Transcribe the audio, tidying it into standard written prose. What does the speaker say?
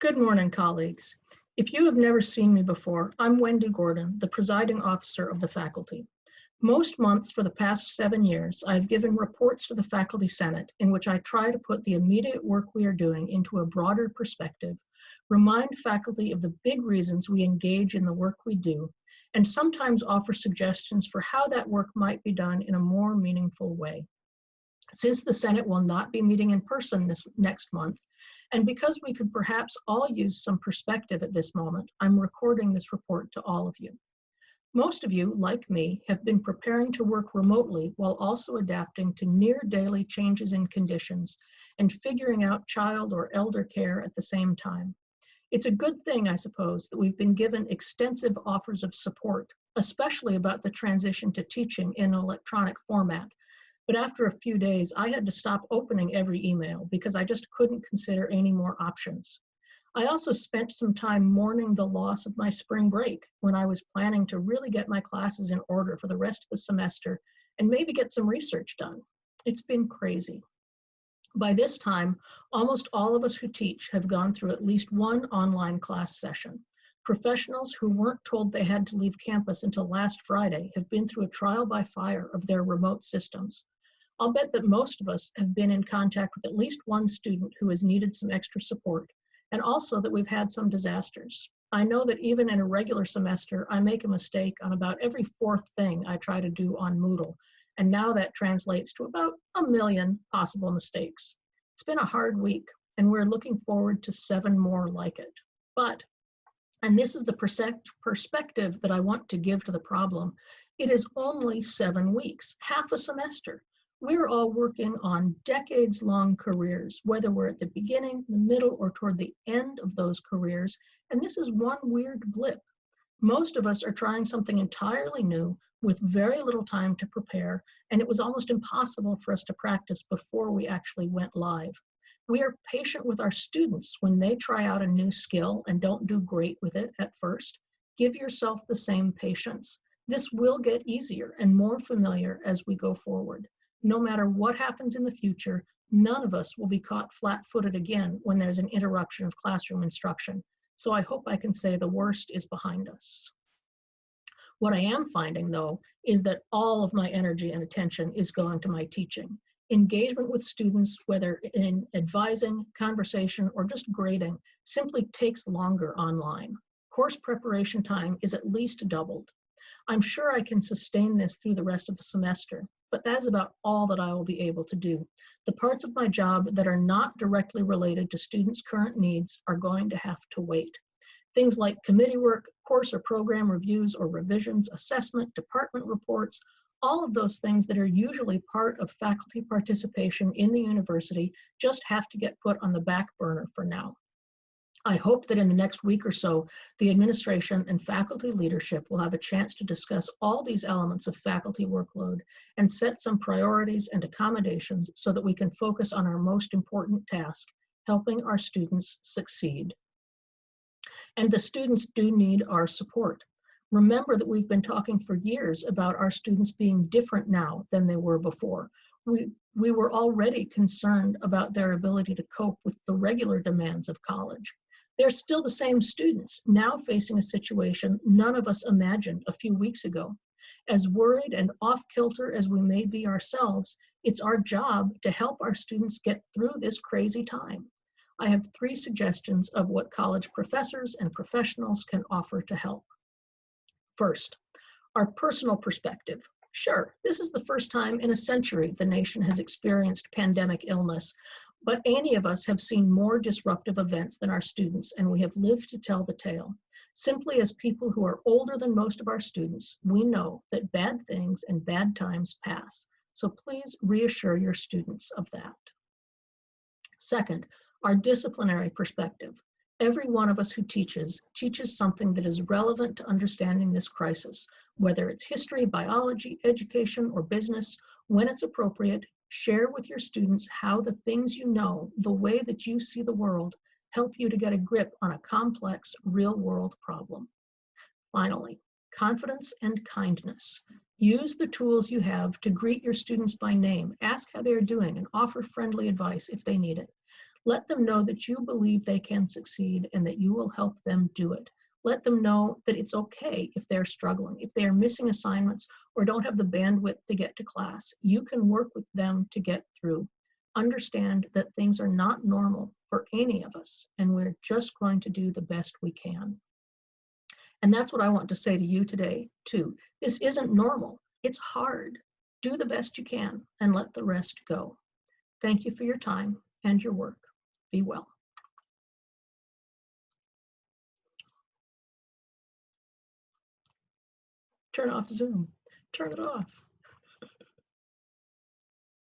Good morning, colleagues. If you have never seen me before, I'm Wendy Gordon, the presiding officer of the faculty. Most months for the past 7 years, I've given reports to the Faculty Senate in which I try to put the immediate work we are doing into a broader perspective, remind faculty of the big reasons we engage in the work we do, and sometimes offer suggestions for how that work might be done in a more meaningful way. Since the Senate will not be meeting in person this next month, and because we could perhaps all use some perspective at this moment, I'm recording this report to all of you. Most of you, like me, have been preparing to work remotely while also adapting to near daily changes in conditions and figuring out child or elder care at the same time. It's a good thing, I suppose, that we've been given extensive offers of support, especially about the transition to teaching in an electronic format. But after a few days, I had to stop opening every email because I just couldn't consider any more options. I also spent some time mourning the loss of my spring break when I was planning to really get my classes in order for the rest of the semester and maybe get some research done. It's been crazy. By this time, almost all of us who teach have gone through at least one online class session. Professionals who weren't told they had to leave campus until last Friday have been through a trial by fire of their remote systems. I'll bet that most of us have been in contact with at least one student who has needed some extra support, and also that we've had some disasters. I know that even in a regular semester, I make a mistake on about every fourth thing I try to do on Moodle, and now that translates to about 1 million possible mistakes. It's been a hard week, and we're looking forward to 7 more like it. But, and this is the perspective that I want to give to the problem, it is only 7 weeks, half a semester. We're all working on decades-long careers, whether we're at the beginning, the middle, or toward the end of those careers, and this is one weird blip. Most of us are trying something entirely new with very little time to prepare, and it was almost impossible for us to practice before we actually went live. We are patient with our students when they try out a new skill and don't do great with it at first. Give yourself the same patience. This will get easier and more familiar as we go forward. No matter what happens in the future, none of us will be caught flat-footed again when there's an interruption of classroom instruction. So I hope I can say the worst is behind us. What I am finding, though, is that all of my energy and attention is going to my teaching. Engagement with students, whether in advising, conversation, or just grading, simply takes longer online. Course preparation time is at least doubled. I'm sure I can sustain this through the rest of the semester, but that is about all that I will be able to do. The parts of my job that are not directly related to students' current needs are going to have to wait. Things like committee work, course or program reviews or revisions, assessment, department reports, all of those things that are usually part of faculty participation in the university just have to get put on the back burner for now. I hope that in the next week or so, the administration and faculty leadership will have a chance to discuss all these elements of faculty workload and set some priorities and accommodations so that we can focus on our most important task, helping our students succeed. And the students do need our support. Remember that we've been talking for years about our students being different now than they were before. We were already concerned about their ability to cope with the regular demands of college. They're still the same students, now facing a situation none of us imagined a few weeks ago. As worried and off-kilter as we may be ourselves, it's our job to help our students get through this crazy time. I have 3 suggestions of what college professors and professionals can offer to help. First, our personal perspective. Sure, this is the first time in a century the nation has experienced pandemic illness, but any of us have seen more disruptive events than our students, and we have lived to tell the tale. Simply as people who are older than most of our students, we know that bad things and bad times pass. So please reassure your students of that. Second, our disciplinary perspective. Every one of us who teaches something that is relevant to understanding this crisis, whether it's history, biology, education, or business. When it's appropriate, share with your students how the things you know, the way that you see the world, help you to get a grip on a complex, real-world problem. Finally, confidence and kindness. Use the tools you have to greet your students by name, ask how they're doing, and offer friendly advice if they need it. Let them know that you believe they can succeed and that you will help them do it. Let them know that it's okay if they're struggling, if they are missing assignments or don't have the bandwidth to get to class. You can work with them to get through. Understand that things are not normal for any of us, and we're just going to do the best we can. And that's what I want to say to you today, too. This isn't normal. It's hard. Do the best you can and let the rest go. Thank you for your time and your work. Be well. Turn off Zoom. Turn it off.